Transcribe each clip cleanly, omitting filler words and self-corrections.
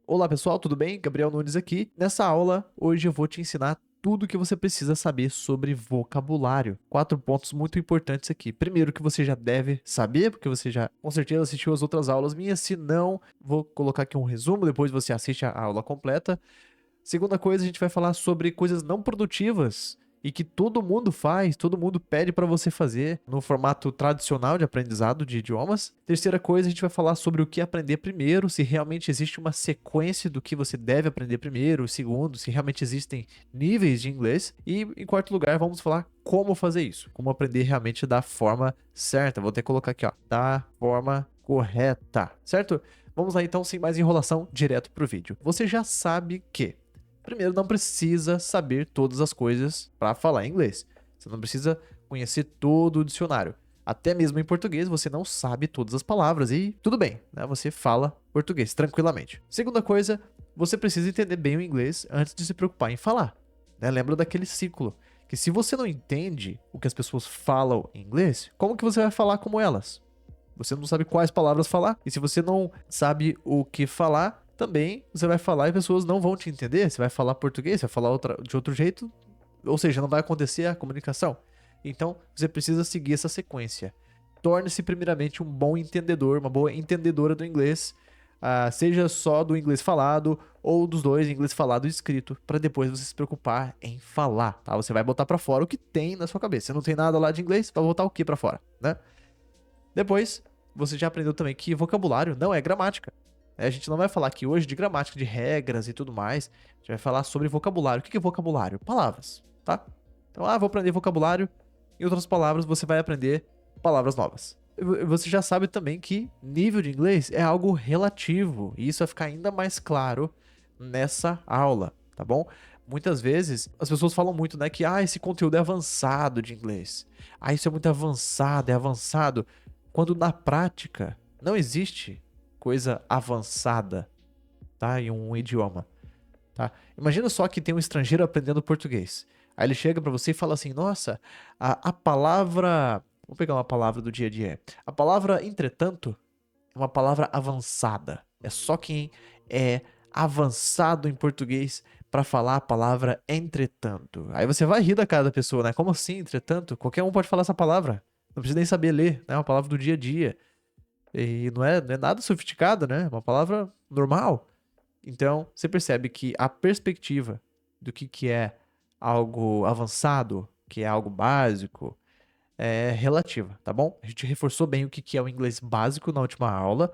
Olá pessoal, tudo bem? Gabriel Nunes aqui. Nessa aula, hoje eu vou te ensinar tudo o que você precisa saber sobre vocabulário. 4 pontos muito importantes aqui. Primeiro, que você já deve saber, porque você já com certeza assistiu as outras aulas minhas. Se não, vou colocar aqui um resumo, depois você assiste a aula completa. Segunda coisa, a gente vai falar sobre coisas não produtivas e que todo mundo faz, todo mundo pede para você fazer no formato tradicional de aprendizado de idiomas. Terceira coisa, a gente vai falar sobre o que aprender primeiro, se realmente existe uma sequência do que você deve aprender primeiro, segundo, se realmente existem níveis de inglês. E em quarto lugar, vamos falar como fazer isso, como aprender realmente da forma certa. Vou até colocar aqui, ó, da forma correta, certo? Vamos lá então, sem mais enrolação, direto pro vídeo. Você já sabe que primeiro, não precisa saber todas as coisas para falar inglês. Você não precisa conhecer todo o dicionário. Até mesmo em português, você não sabe todas as palavras e tudo bem, né? Você fala português tranquilamente. Segunda coisa, você precisa entender bem o inglês antes de se preocupar em falar, né? Lembra daquele ciclo, que se você não entende o que as pessoas falam em inglês, como que você vai falar como elas? Você não sabe quais palavras falar, e se você não sabe o que falar, também você vai falar e pessoas não vão te entender. Você vai falar português, você vai falar de outro jeito, ou seja, não vai acontecer a comunicação. Então, você precisa seguir essa sequência. Torne-se primeiramente um bom entendedor, uma boa entendedora do inglês, seja só do inglês falado ou dos dois, inglês falado e escrito, para depois você se preocupar em falar, tá? Você vai botar para fora o que tem na sua cabeça. Você não tem nada lá de inglês, vai botar o que para fora, né? Depois, você já aprendeu também que vocabulário não é gramática. A gente não vai falar aqui hoje de gramática, de regras e tudo mais. A gente vai falar sobre vocabulário. O que é vocabulário? Palavras, tá? Então, vou aprender vocabulário. Em outras palavras, você vai aprender palavras novas. Você já sabe também que nível de inglês é algo relativo. E isso vai ficar ainda mais claro nessa aula, tá bom? Muitas vezes, as pessoas falam muito, né, que esse conteúdo é avançado de inglês. Isso é muito avançado, é avançado. Quando na prática, não existe coisa avançada, tá? Em um idioma, tá? Imagina só que tem um estrangeiro aprendendo português. Aí ele chega pra você e fala assim: nossa, a palavra. Vamos pegar uma palavra do dia a dia. A palavra entretanto é uma palavra avançada. É só quem é avançado em português pra falar a palavra entretanto. Aí você vai rir da cara da pessoa, né? Como assim, entretanto? Qualquer um pode falar essa palavra. Não precisa nem saber ler, né? É uma palavra do dia a dia. E não é nada sofisticado, né? É uma palavra normal. Então, você percebe que a perspectiva do que é algo avançado, que é algo básico, é relativa, tá bom? A gente reforçou bem o que é o inglês básico na última aula.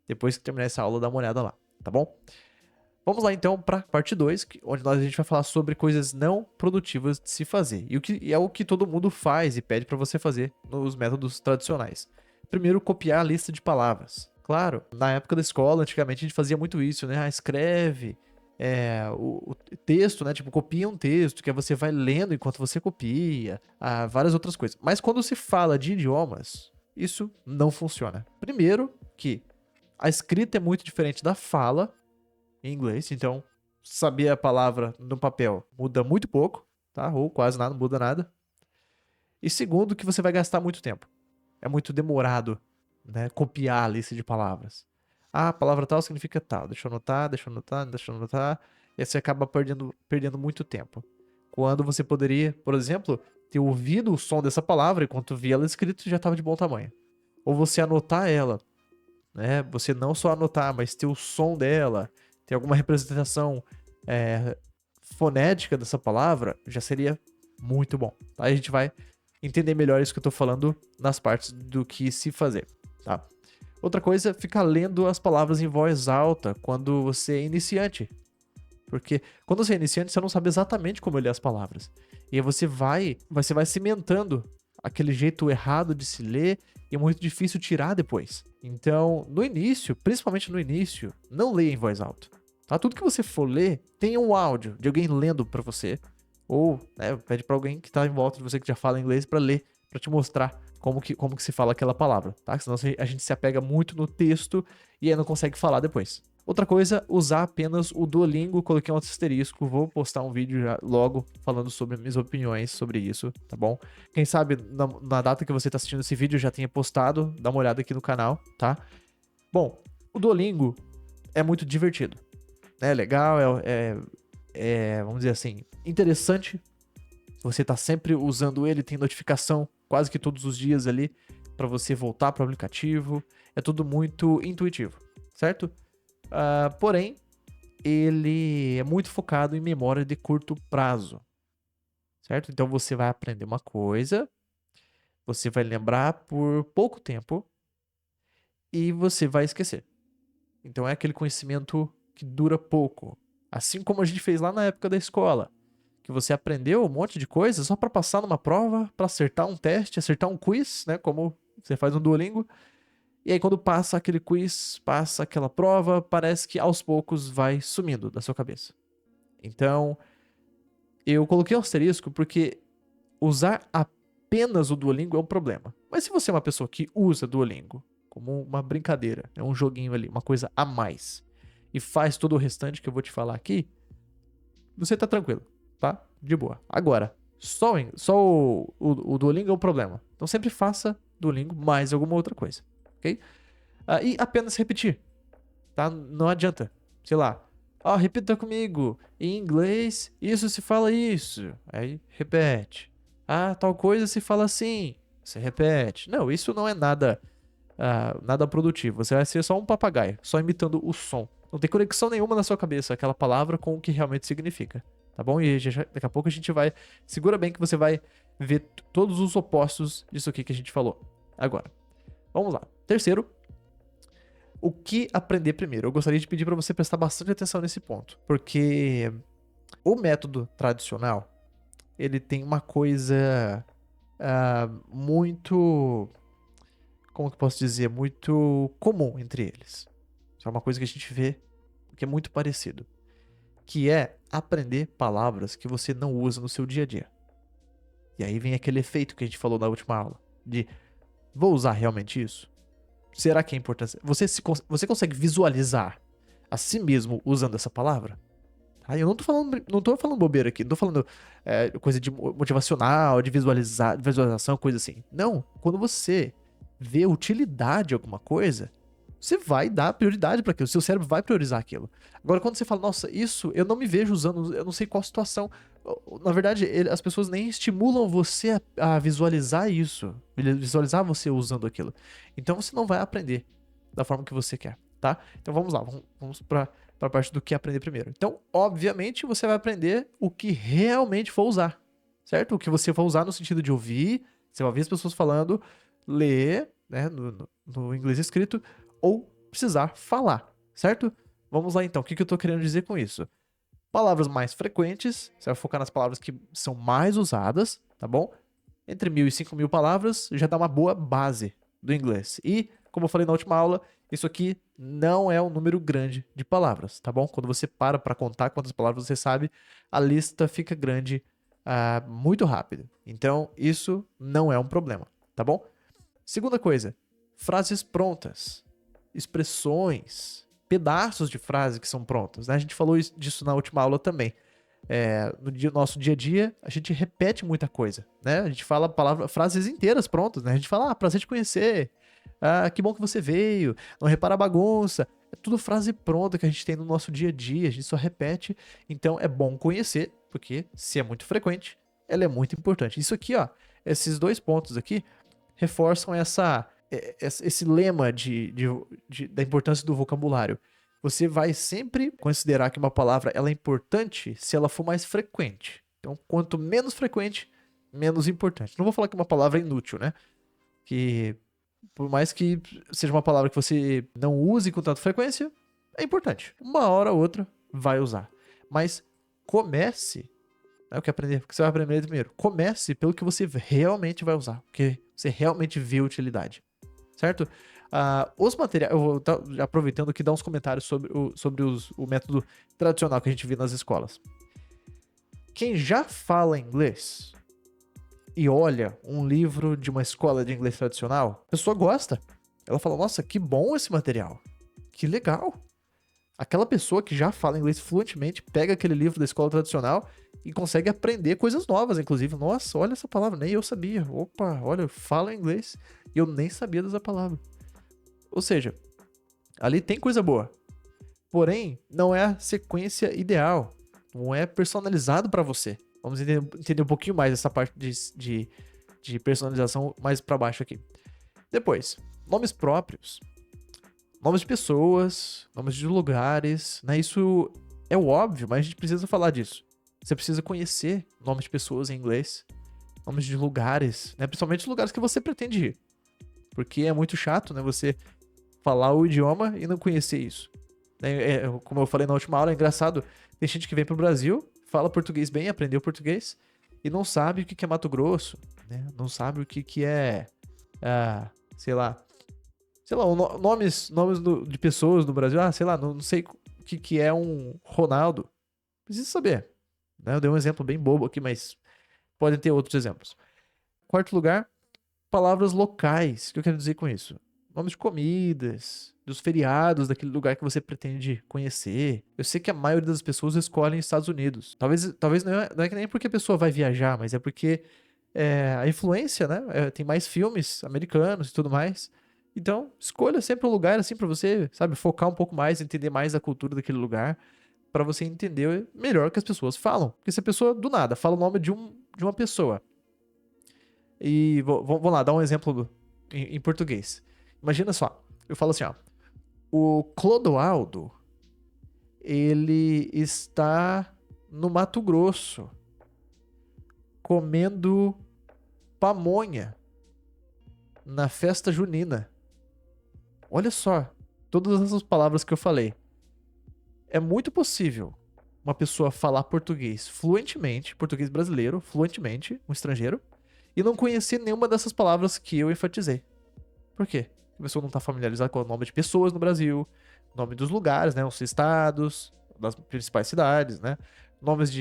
Depois que terminar essa aula, dá uma olhada lá, tá bom? Vamos lá então para parte 2, onde a gente vai falar sobre coisas não produtivas de se fazer. E é o que todo mundo faz e pede para você fazer nos métodos tradicionais. Primeiro, copiar a lista de palavras. Claro, na época da escola, antigamente a gente fazia muito isso, né? Escreve o texto, né? Tipo, copia um texto, que aí você vai lendo enquanto você copia, várias outras coisas. Mas quando se fala de idiomas, isso não funciona. Primeiro, que a escrita é muito diferente da fala em inglês, então saber a palavra no papel muda muito pouco, tá? Ou quase nada, não muda nada. E segundo, que você vai gastar muito tempo. É muito demorado, né? Copiar a lista de palavras. A palavra tal significa tal. Deixa eu anotar, deixa eu anotar, deixa eu anotar. E aí você acaba perdendo muito tempo. Quando você poderia, por exemplo, ter ouvido o som dessa palavra enquanto via ela escrita já estava de bom tamanho. Ou você anotar ela, né? Você não só anotar, mas ter o som dela, ter alguma representação fonética dessa palavra, já seria muito bom. Aí a gente vai entender melhor isso que eu tô falando nas partes do que se fazer, tá? Outra coisa, ficar lendo as palavras em voz alta quando você é iniciante. Porque quando você é iniciante, você não sabe exatamente como ler as palavras. E aí você vai cimentando aquele jeito errado de se ler e é muito difícil tirar depois. Então, no início, principalmente no início, não leia em voz alta. Tá? Tudo que você for ler, tenha um áudio de alguém lendo pra você. Ou pede pra alguém que tá em volta de você que já fala inglês pra ler, pra te mostrar como que se fala aquela palavra, tá? Senão a gente se apega muito no texto e aí não consegue falar depois. Outra coisa, usar apenas o Duolingo, coloquei um asterisco, vou postar um vídeo já logo falando sobre minhas opiniões sobre isso, tá bom? Quem sabe na data que você tá assistindo esse vídeo já tenha postado, dá uma olhada aqui no canal, tá? Bom, o Duolingo é muito divertido. né, legal, vamos dizer assim, interessante. Você tá sempre usando ele, tem notificação quase que todos os dias ali para você voltar para o aplicativo. É tudo muito intuitivo, certo? Porém, ele é muito focado em memória de curto prazo, certo? Então você vai aprender uma coisa, você vai lembrar por pouco tempo e você vai esquecer. Então é aquele conhecimento que dura pouco. Assim como a gente fez lá na época da escola, que você aprendeu um monte de coisa só para passar numa prova, para acertar um teste, acertar um quiz, né? Como você faz no Duolingo. E aí quando passa aquele quiz, passa aquela prova, parece que aos poucos vai sumindo da sua cabeça. Então, eu coloquei um asterisco porque usar apenas o Duolingo é um problema. Mas se você é uma pessoa que usa Duolingo como uma brincadeira, é um joguinho ali, uma coisa a mais, e faz todo o restante que eu vou te falar aqui, você tá tranquilo, tá? De boa. Agora, só o Duolingo é um problema. Então sempre faça Duolingo mais alguma outra coisa, ok? E apenas repetir, tá? Não adianta, sei lá, repita comigo, em inglês isso se fala isso, aí repete. Tal coisa se fala assim, você repete. Não, isso não é nada produtivo, você vai ser só um papagaio, só imitando o som. Não tem conexão nenhuma na sua cabeça aquela palavra com o que realmente significa, tá bom? E daqui a pouco a gente vai, segura bem que você vai ver todos os opostos disso aqui que a gente falou. Agora, vamos lá. Terceiro, o que aprender primeiro? Eu gostaria de pedir para você prestar bastante atenção nesse ponto, porque o método tradicional, ele tem uma coisa muito, como que eu posso dizer, muito comum entre eles. Isso é uma coisa que a gente vê que é muito parecido, que é aprender palavras que você não usa no seu dia a dia. E aí vem aquele efeito que a gente falou na última aula, de vou usar realmente isso? Será que é importante? Você consegue visualizar a si mesmo usando essa palavra? Eu não tô falando bobeira aqui, não tô falando coisa de motivacional, de visualização, coisa assim. Não, quando você vê utilidade em alguma coisa, você vai dar prioridade para aquilo, seu cérebro vai priorizar aquilo. Agora, quando você fala, nossa, isso eu não me vejo usando, eu não sei qual situação. Na verdade, as pessoas nem estimulam você a visualizar isso, visualizar você usando aquilo. Então você não vai aprender da forma que você quer, tá? Então vamos lá, vamos para a parte do que aprender primeiro. Então, obviamente, você vai aprender o que realmente for usar, certo? O que você for usar no sentido de ouvir, você vai ouvir as pessoas falando, ler, né, no inglês escrito, ou precisar falar, certo? Vamos lá então, o que eu tô querendo dizer com isso? Palavras mais frequentes, você vai focar nas palavras que são mais usadas, tá bom? Entre 1.000 e 5.000 palavras já dá uma boa base do inglês. E, como eu falei na última aula, isso aqui não é um número grande de palavras, tá bom? Quando você para contar quantas palavras você sabe, a lista fica grande muito rápido. Então, isso não é um problema, tá bom? Segunda coisa, frases prontas, expressões, pedaços de frase que são prontas, né? A gente falou disso na última aula também. No nosso dia a dia, a gente repete muita coisa, né? A gente fala frases inteiras prontas, né? A gente fala, prazer te conhecer, que bom que você veio, não repara a bagunça. É tudo frase pronta que a gente tem no nosso dia a dia, a gente só repete. Então é bom conhecer, porque se é muito frequente, ela é muito importante. Isso aqui, ó, esses dois pontos aqui reforçam esse lema da importância do vocabulário. Você vai sempre considerar que uma palavra ela é importante se ela for mais frequente. Então, quanto menos frequente, menos importante. Não vou falar que uma palavra é inútil, né? Que por mais que seja uma palavra que você não use com tanta frequência, é importante. Uma hora ou outra vai usar. Mas comece, né, o que você vai aprender primeiro. Comece pelo que você realmente vai usar, porque você realmente vê utilidade, certo? Os materiais, eu vou estar aproveitando aqui dar uns comentários sobre o método tradicional que a gente vê nas escolas. Quem já fala inglês e olha um livro de uma escola de inglês tradicional, a pessoa gosta. Ela fala, nossa, que bom esse material, que legal. Aquela pessoa que já fala inglês fluentemente pega aquele livro da escola tradicional e consegue aprender coisas novas, inclusive. Nossa, olha essa palavra, nem eu sabia. Opa, olha, eu falo inglês e eu nem sabia dessa palavra. Ou seja, ali tem coisa boa. Porém, não é a sequência ideal. Não é personalizado para você. Vamos entender um pouquinho mais essa parte de personalização mais para baixo aqui. Depois, nomes próprios. Nomes de pessoas, nomes de lugares, né? Isso é o óbvio, mas a gente precisa falar disso. Você precisa conhecer nomes de pessoas em inglês, nomes de lugares, né? Principalmente lugares que você pretende ir. Porque é muito chato, né? Você falar o idioma e não conhecer isso. Como eu falei na última aula, é engraçado. Tem gente que vem pro Brasil, fala português bem, aprendeu português, e não sabe o que é Mato Grosso, né? Não sabe o que é, sei lá, nomes de pessoas do Brasil. Sei lá, não sei o que é um Ronaldo. Precisa saber, né? Eu dei um exemplo bem bobo aqui, mas podem ter outros exemplos. Quarto lugar, palavras locais. O que eu quero dizer com isso? Nomes de comidas, dos feriados daquele lugar que você pretende conhecer. Eu sei que a maioria das pessoas escolhem Estados Unidos. Talvez não é que nem porque a pessoa vai viajar, mas é porque a influência, né? Tem mais filmes americanos e tudo mais. Então, escolha sempre um lugar assim pra você, sabe, focar um pouco mais, entender mais a cultura daquele lugar, pra você entender melhor o que as pessoas falam. Porque se a pessoa, do nada, fala o nome de uma pessoa, e vamos lá, dar um exemplo em português. Imagina só, eu falo assim, ó, o Clodoaldo, ele está no Mato Grosso, comendo pamonha na festa junina. Olha só, todas essas palavras que eu falei. É muito possível uma pessoa falar português fluentemente, português brasileiro, fluentemente, um estrangeiro, e não conhecer nenhuma dessas palavras que eu enfatizei. Por quê? A pessoa não está familiarizada com o nome de pessoas no Brasil, nome dos lugares, né, os estados, das principais cidades, né, nomes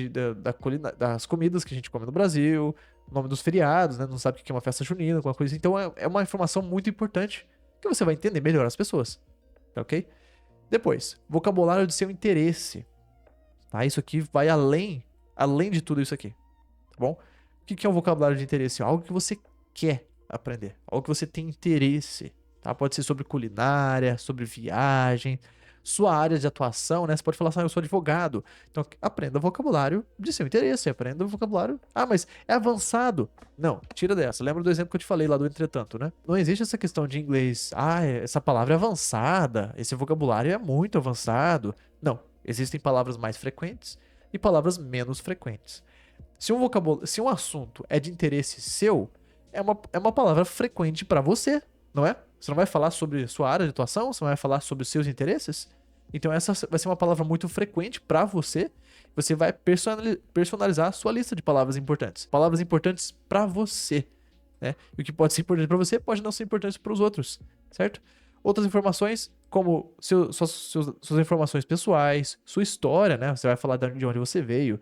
das comidas que a gente come no Brasil, nome dos feriados, né, não sabe o que é uma festa junina, alguma coisa assim. Então é uma informação muito importante que você vai entender melhor as pessoas, tá ok? Depois, vocabulário de seu interesse, tá? Isso aqui vai além de tudo isso aqui, tá bom? O que é um vocabulário de interesse? Algo que você quer aprender, algo que você tem interesse, tá? Pode ser sobre culinária, sobre viagem, sua área de atuação, né? Você pode falar assim, eu sou advogado. Então, aprenda vocabulário de seu interesse, aprenda vocabulário. Mas é avançado. Não, tira dessa. Lembra do exemplo que eu te falei lá do entretanto, né? Não existe essa questão de inglês, essa palavra é avançada, esse vocabulário é muito avançado. Não, existem palavras mais frequentes e palavras menos frequentes. Se um assunto é de interesse seu, é uma palavra frequente para você, não é? Você não vai falar sobre sua área de atuação, você não vai falar sobre os seus interesses. Então essa vai ser uma palavra muito frequente para você. Você vai personalizar a sua lista de palavras importantes. Palavras importantes para você, né? E o que pode ser importante para você pode não ser importante para os outros, certo? Outras informações, como suas informações pessoais, sua história, né? Você vai falar de onde você veio,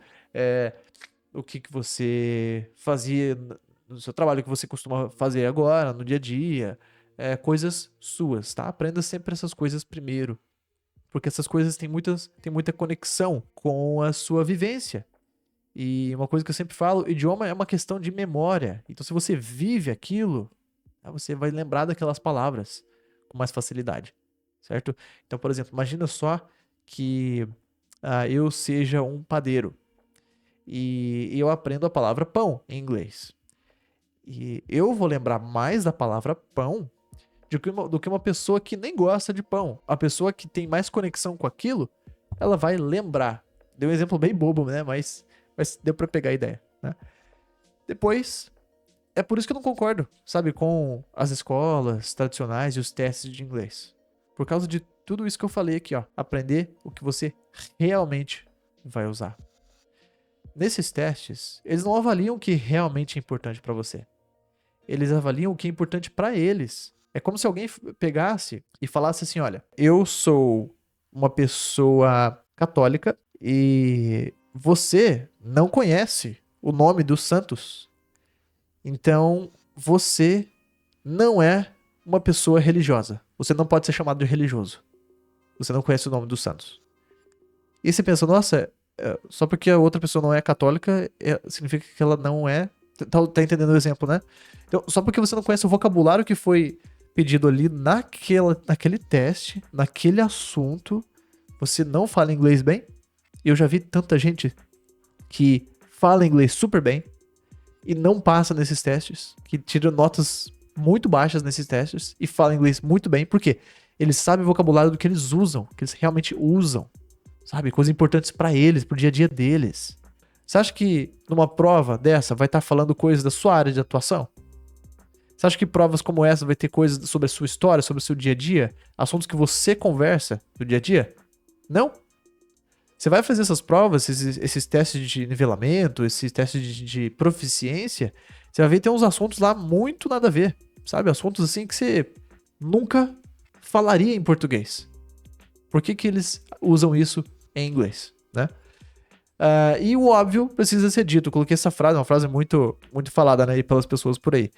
o que você fazia no seu trabalho, o que você costuma fazer agora, no dia a dia, coisas suas, tá? Aprenda sempre essas coisas primeiro, porque essas coisas têm muita conexão com a sua vivência. E uma coisa que eu sempre falo, idioma é uma questão de memória. Então, se você vive aquilo, você vai lembrar daquelas palavras com mais facilidade, certo? Então, por exemplo, imagina só que eu seja um padeiro e eu aprendo a palavra pão em inglês. E eu vou lembrar mais da palavra pão do que uma pessoa que nem gosta de pão. A pessoa que tem mais conexão com aquilo, ela vai lembrar. Deu um exemplo bem bobo, né? Mas deu pra pegar a ideia, né? Depois, é por isso que eu não concordo, sabe, com as escolas tradicionais e os testes de inglês. Por causa de tudo isso que eu falei aqui, ó. Aprender o que você realmente vai usar. Nesses testes, eles não avaliam o que realmente é importante pra você. Eles avaliam o que é importante pra eles. É como se alguém pegasse e falasse assim, olha, eu sou uma pessoa católica e você não conhece o nome dos santos. Então, você não é uma pessoa religiosa. Você não pode ser chamado de religioso. Você não conhece o nome dos santos. E você pensa, nossa, só porque a outra pessoa não é católica, significa que ela não é... Tá entendendo o exemplo, né? Então, só porque você não conhece o vocabulário que foi pedido ali naquele teste, naquele assunto, você não fala inglês bem. Eu já vi tanta gente que fala inglês super bem e não passa nesses testes, que tira notas muito baixas nesses testes e fala inglês muito bem. Por quê? Eles sabem o vocabulário do que eles usam, que eles realmente usam. Sabe? Coisas importantes pra eles, pro dia a dia deles. Você acha que numa prova dessa vai estar falando coisas da sua área de atuação? Você acha que provas como essa vai ter coisas sobre a sua história, sobre o seu dia a dia? Assuntos que você conversa no dia a dia? Não? Você vai fazer essas provas, esses testes de nivelamento, esses testes de proficiência, você vai ver que tem uns assuntos lá muito nada a ver, sabe? Assuntos assim que você nunca falaria em português. Por que que eles usam isso em inglês, né? E o óbvio precisa ser dito. Eu coloquei essa frase, uma frase muito, muito falada, né, pelas pessoas por aí.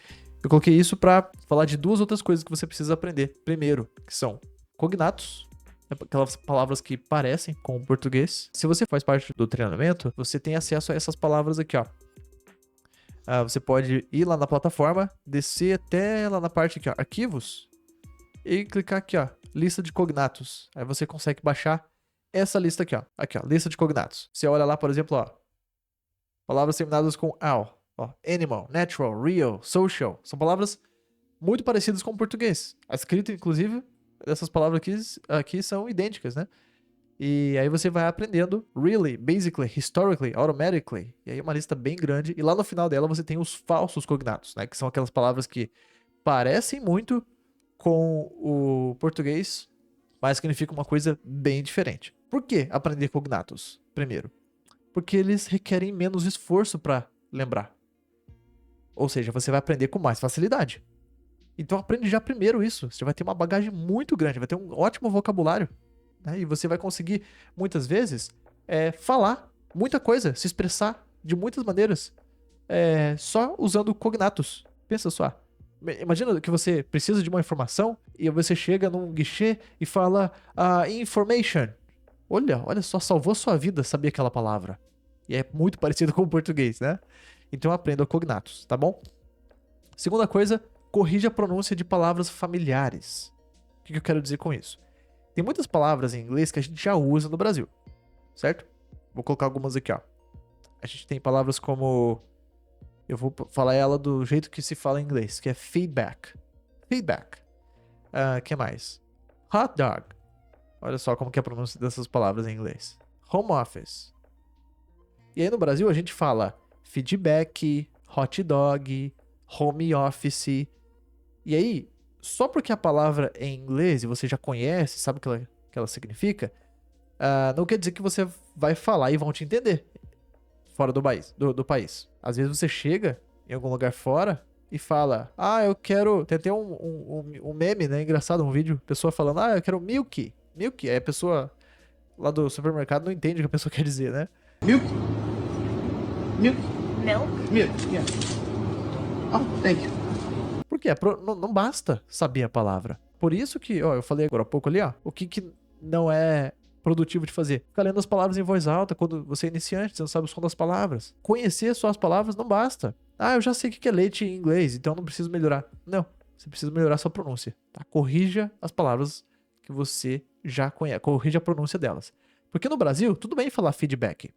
Eu coloquei isso pra falar de duas outras coisas que você precisa aprender. Primeiro, que são cognatos, aquelas palavras que parecem com o português. Se você faz parte do treinamento, você tem acesso a essas palavras aqui, ó. Você pode ir lá na plataforma, descer até lá na parte aqui, ó, arquivos, e clicar aqui, ó, lista de cognatos. Aí você consegue baixar essa lista aqui, ó. Aqui, ó, lista de cognatos. Você olha lá, por exemplo, ó, palavras terminadas com al, ó, animal, natural, real, social. São palavras muito parecidas com o português. A escrita, inclusive, dessas palavras aqui são idênticas, né? E aí você vai aprendendo really, basically, historically, automatically. E aí é uma lista bem grande. E lá no final dela você tem os falsos cognatos, né? Que são aquelas palavras que parecem muito com o português, mas significam uma coisa bem diferente. Por que aprender cognatos? Primeiro, porque eles requerem menos esforço para lembrar. Ou seja, você vai aprender com mais facilidade. Então aprende já primeiro isso. Você vai ter uma bagagem muito grande, vai ter um ótimo vocabulário. Né? E você vai conseguir, muitas vezes, falar muita coisa, se expressar de muitas maneiras, só usando cognatos. Pensa só. Imagina que você precisa de uma informação e você chega num guichê e fala information. Olha só, salvou sua vida saber aquela palavra. E é muito parecido com o português, né? Então aprenda cognatos, tá bom? Segunda coisa, corrija a pronúncia de palavras familiares. O que eu quero dizer com isso? Tem muitas palavras em inglês que a gente já usa no Brasil, certo? Vou colocar algumas aqui, ó. A gente tem palavras como... Eu vou falar ela do jeito que se fala em inglês, que é feedback. Feedback. Que mais? Hot dog. Olha só como que é a pronúncia dessas palavras em inglês. Home office. E aí no Brasil a gente fala feedback, hot dog, home office. E aí, só porque a palavra é em inglês e você já conhece, sabe o que ela significa, não quer dizer que você vai falar e vão te entender fora do país. Às vezes você chega em algum lugar fora e fala, eu quero... Tem até um meme, né, engraçado, um vídeo, pessoa falando, eu quero milk. Milk. Aí a pessoa lá do supermercado não entende o que a pessoa quer dizer, né? Milk? Milk? Milk? Milk, yeah. Oh, thank you. Por quê? Não basta saber a palavra. Por isso que, eu falei agora há pouco ali, o que não é produtivo de fazer? Ficar lendo as palavras em voz alta quando você é iniciante, você não sabe o som das palavras. Conhecer só as palavras não basta. Eu já sei o que é leite em inglês, então não preciso melhorar. Não, você precisa melhorar a sua pronúncia, tá? Corrija as palavras que você já conhece, corrija a pronúncia delas. Porque no Brasil, tudo bem falar feedback.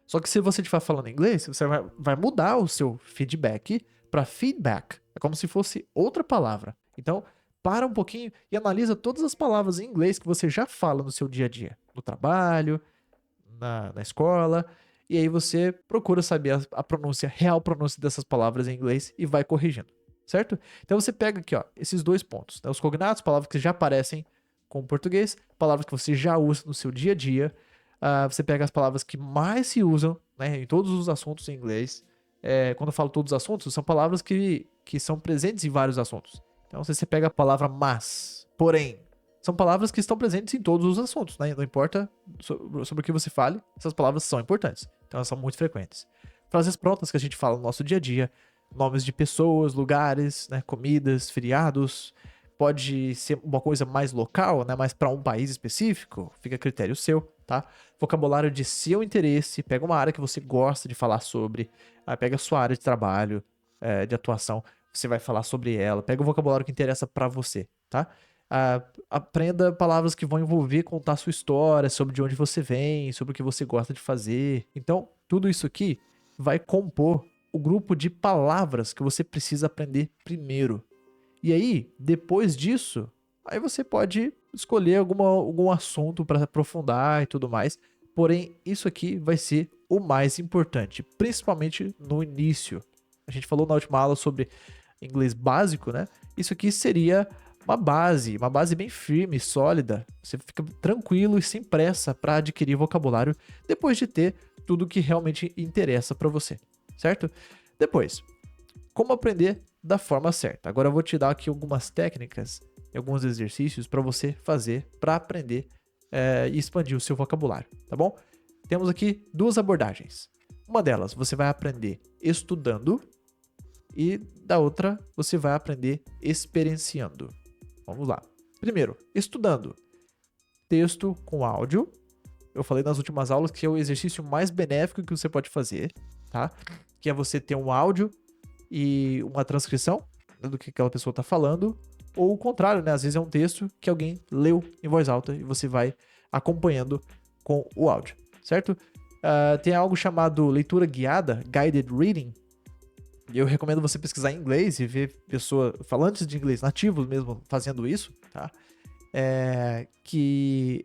Só que se você estiver falando inglês, você vai mudar o seu feedback para feedback. É como se fosse outra palavra. Então, para um pouquinho e analisa todas as palavras em inglês que você já fala no seu dia a dia. No trabalho, na escola. E aí você procura saber a pronúncia, real pronúncia dessas palavras em inglês e vai corrigindo. Certo? Então você pega aqui, esses dois pontos. Né? Os cognatos, palavras que já parecem com o português, palavras que você já usa no seu dia a dia. Você pega as palavras que mais se usam, né, em todos os assuntos em inglês. Quando eu falo todos os assuntos, são palavras que são presentes em vários assuntos. Então, se você pega a palavra mas, porém, são palavras que estão presentes em todos os assuntos, né? Não importa sobre o que você fale, essas palavras são importantes. Então, elas são muito frequentes. Frases prontas que a gente fala no nosso dia a dia, nomes de pessoas, lugares, né, comidas, feriados. Pode ser uma coisa mais local, né, mais para um país específico, fica a critério seu, tá? Vocabulário de seu interesse, pega uma área que você gosta de falar sobre, pega a sua área de trabalho, de atuação, você vai falar sobre ela, pega o vocabulário que interessa para você, tá? Aprenda palavras que vão envolver contar a sua história, sobre de onde você vem, sobre o que você gosta de fazer. Então, tudo isso aqui vai compor o grupo de palavras que você precisa aprender primeiro. E aí, depois disso, aí você pode escolher algum assunto para aprofundar e tudo mais. Porém, isso aqui vai ser o mais importante, principalmente no início. A gente falou na última aula sobre inglês básico, né? Isso aqui seria uma base bem firme, sólida. Você fica tranquilo e sem pressa para adquirir vocabulário depois de ter tudo que realmente interessa para você, certo? Depois, como aprender da forma certa. Agora eu vou te dar aqui algumas técnicas e alguns exercícios para você fazer para aprender e expandir o seu vocabulário, tá bom? Temos aqui duas abordagens. Uma delas, você vai aprender estudando e da outra, você vai aprender experienciando. Vamos lá. Primeiro, estudando. Texto com áudio. Eu falei nas últimas aulas que é o exercício mais benéfico que você pode fazer, tá? Que é você ter um áudio e uma transcrição do que aquela pessoa está falando, ou o contrário, né? Às vezes é um texto que alguém leu em voz alta e você vai acompanhando com o áudio, certo? Tem algo chamado leitura guiada, guided reading. Eu recomendo você pesquisar em inglês e ver pessoas, falantes de inglês nativos mesmo, fazendo isso, tá? Que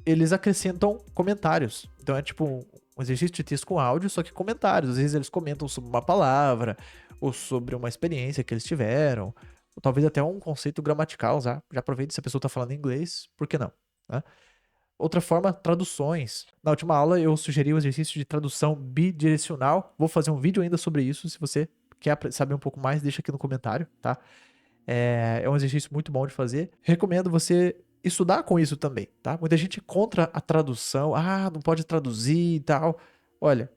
eles acrescentam comentários. Então é tipo um exercício de texto com áudio, só que comentários. Às vezes eles comentam sobre uma palavra, ou sobre uma experiência que eles tiveram, ou talvez até um conceito gramatical. Já aproveita se a pessoa está falando inglês, por que não? Né? Outra forma, traduções. Na última aula eu sugeri o exercício de tradução bidirecional. Vou fazer um vídeo ainda sobre isso. Se você quer saber um pouco mais, deixa aqui no comentário, tá? É um exercício muito bom de fazer. Recomendo você estudar com isso também, tá? Muita gente é contra a tradução. Não pode traduzir e tal. Olha,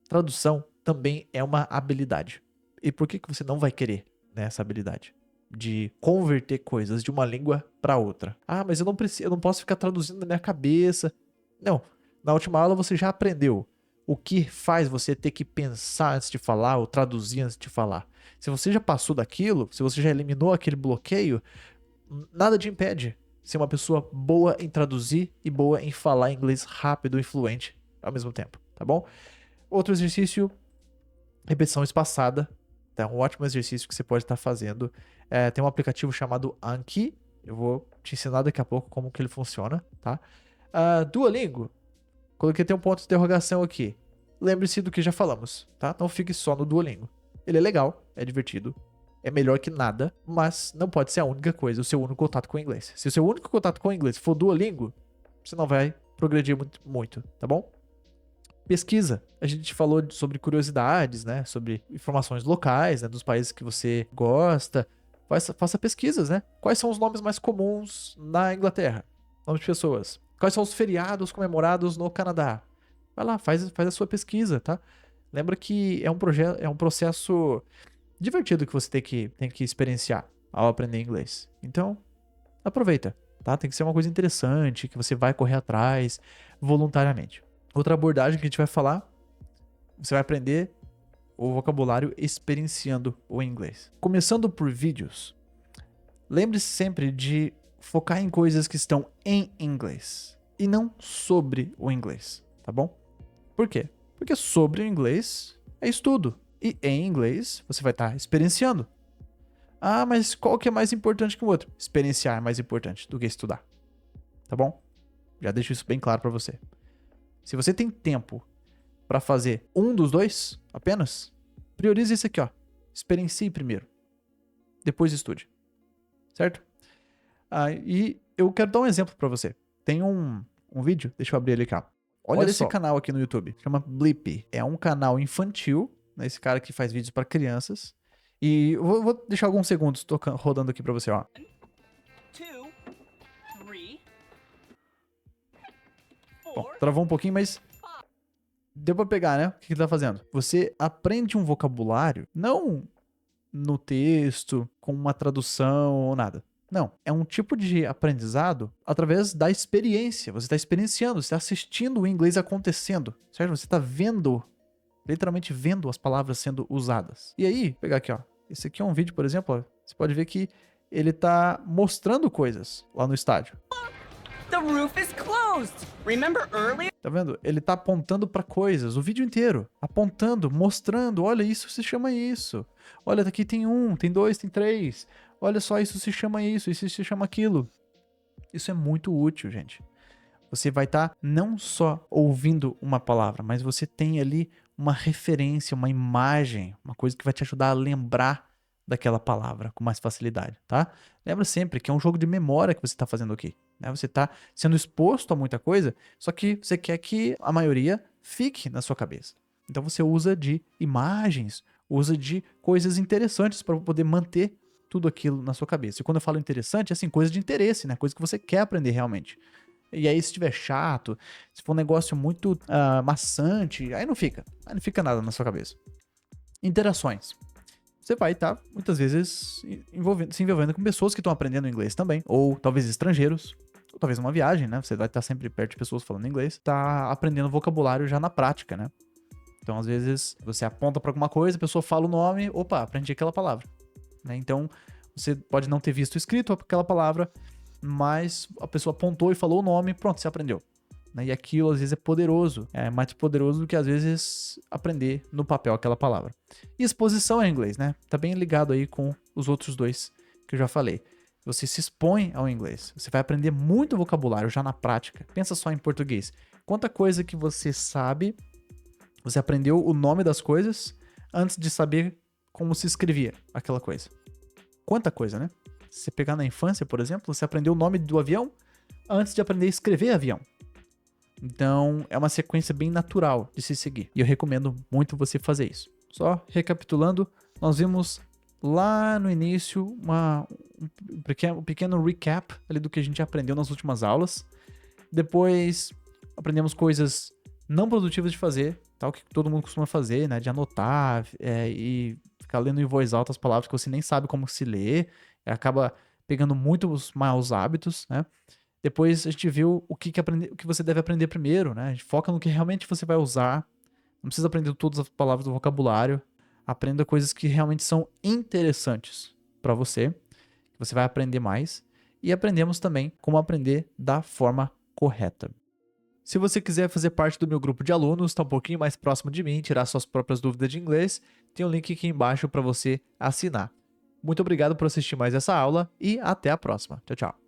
tradução também é uma habilidade. E por que você não vai querer, né, essa habilidade? De converter coisas de uma língua para outra. Mas eu não posso ficar traduzindo na minha cabeça. Não. Na última aula você já aprendeu o que faz você ter que pensar antes de falar ou traduzir antes de falar. Se você já passou daquilo, se você já eliminou aquele bloqueio, nada te impede de ser uma pessoa boa em traduzir e boa em falar inglês rápido e fluente ao mesmo tempo, tá bom? Outro exercício, repetição espaçada. É um ótimo exercício que você pode estar fazendo. Tem um aplicativo chamado Anki. Eu vou te ensinar daqui a pouco como que ele funciona, tá? Duolingo. Coloquei até um ponto de interrogação aqui. Lembre-se do que já falamos, tá? Não fique só no Duolingo. Ele é legal, é divertido, é melhor que nada, mas não pode ser a única coisa, o seu único contato com o inglês. Se o seu único contato com o inglês for Duolingo, você não vai progredir muito, tá bom? Pesquisa. A gente falou sobre curiosidades, né? Sobre informações locais, né? Dos países que você gosta. Faça pesquisas, né? Quais são os nomes mais comuns na Inglaterra? Nomes de pessoas. Quais são os feriados comemorados no Canadá? Vai lá, faz a sua pesquisa, tá? Lembra que é um processo divertido que você tem que experienciar ao aprender inglês. Então, aproveita, tá? Tem que ser uma coisa interessante, que você vai correr atrás voluntariamente. Outra abordagem que a gente vai falar, você vai aprender o vocabulário experienciando o inglês. Começando por vídeos, lembre-se sempre de focar em coisas que estão em inglês e não sobre o inglês, tá bom? Por quê? Porque sobre o inglês é estudo e em inglês você vai estar experienciando. Mas qual que é mais importante que o outro? Experienciar é mais importante do que estudar, tá bom? Já deixo isso bem claro para você. Se você tem tempo para fazer um dos dois apenas, priorize esse aqui, ó. Experiencie primeiro. Depois estude. Certo? E eu quero dar um exemplo para você. Tem um vídeo, deixa eu abrir ele aqui, ó. Olha esse canal aqui no YouTube, chama Blippi. É um canal infantil, né, esse cara que faz vídeos para crianças. E eu vou deixar alguns segundos rodando aqui para você, ó. 2, 3, Bom, travou um pouquinho, mas deu pra pegar, né? O que ele tá fazendo? Você aprende um vocabulário, não no texto, com uma tradução ou nada. Não, é um tipo de aprendizado através da experiência. Você está experienciando, você está assistindo o inglês acontecendo, certo? Você está vendo, literalmente vendo as palavras sendo usadas. E aí, vou pegar aqui, ó. Esse aqui é um vídeo, por exemplo, ó, você pode ver que ele tá mostrando coisas lá no estádio. The roof is closed. Remember earlier? Tá vendo? Ele tá apontando pra coisas o vídeo inteiro. Apontando, mostrando. Olha, isso se chama isso. Olha, daqui tem 1, tem 2, tem 3. Olha só, isso se chama isso se chama aquilo. Isso é muito útil, gente. Você vai estar não só ouvindo uma palavra, mas você tem ali uma referência, uma imagem, uma coisa que vai te ajudar a lembrar daquela palavra com mais facilidade, tá? Lembra sempre que é um jogo de memória que você está fazendo aqui, né? Você está sendo exposto a muita coisa, só que você quer que a maioria fique na sua cabeça. Então você usa de imagens, usa de coisas interessantes para poder manter tudo aquilo na sua cabeça. E quando eu falo interessante, é assim, coisa de interesse, né? Coisa que você quer aprender realmente. E aí, se estiver chato, se for um negócio muito maçante, aí não fica nada na sua cabeça. Interações. Você vai estar, muitas vezes, se envolvendo com pessoas que estão aprendendo inglês também, ou talvez estrangeiros, ou talvez uma viagem, né? Você vai estar sempre perto de pessoas falando inglês, tá aprendendo vocabulário já na prática, né? Então, às vezes, você aponta para alguma coisa, a pessoa fala o nome, opa, aprendi aquela palavra, né? Então, você pode não ter visto escrito aquela palavra, mas a pessoa apontou e falou o nome, pronto, você aprendeu. E aquilo às vezes é poderoso, é mais poderoso do que às vezes aprender no papel aquela palavra. E exposição em inglês, né? Tá bem ligado aí com os outros dois que eu já falei. Você se expõe ao inglês, você vai aprender muito vocabulário já na prática. Pensa só em português. Quanta coisa que você sabe, você aprendeu o nome das coisas antes de saber como se escrevia aquela coisa. Quanta coisa, né? Se você pegar na infância, por exemplo, você aprendeu o nome do avião antes de aprender a escrever avião. Então, é uma sequência bem natural de se seguir. E eu recomendo muito você fazer isso. Só recapitulando, nós vimos lá no início um pequeno recap ali do que a gente aprendeu nas últimas aulas. Depois, aprendemos coisas não produtivas de fazer, tal que todo mundo costuma fazer, né? De anotar e ficar lendo em voz alta as palavras que você nem sabe como se lê. Acaba pegando muitos maus hábitos, né? Depois a gente viu o que você deve aprender primeiro, né? A gente foca no que realmente você vai usar. Não precisa aprender todas as palavras do vocabulário. Aprenda coisas que realmente são interessantes para você, que você vai aprender mais. E aprendemos também como aprender da forma correta. Se você quiser fazer parte do meu grupo de alunos, está um pouquinho mais próximo de mim, tirar suas próprias dúvidas de inglês, tem um link aqui embaixo para você assinar. Muito obrigado por assistir mais essa aula e até a próxima. Tchau, tchau.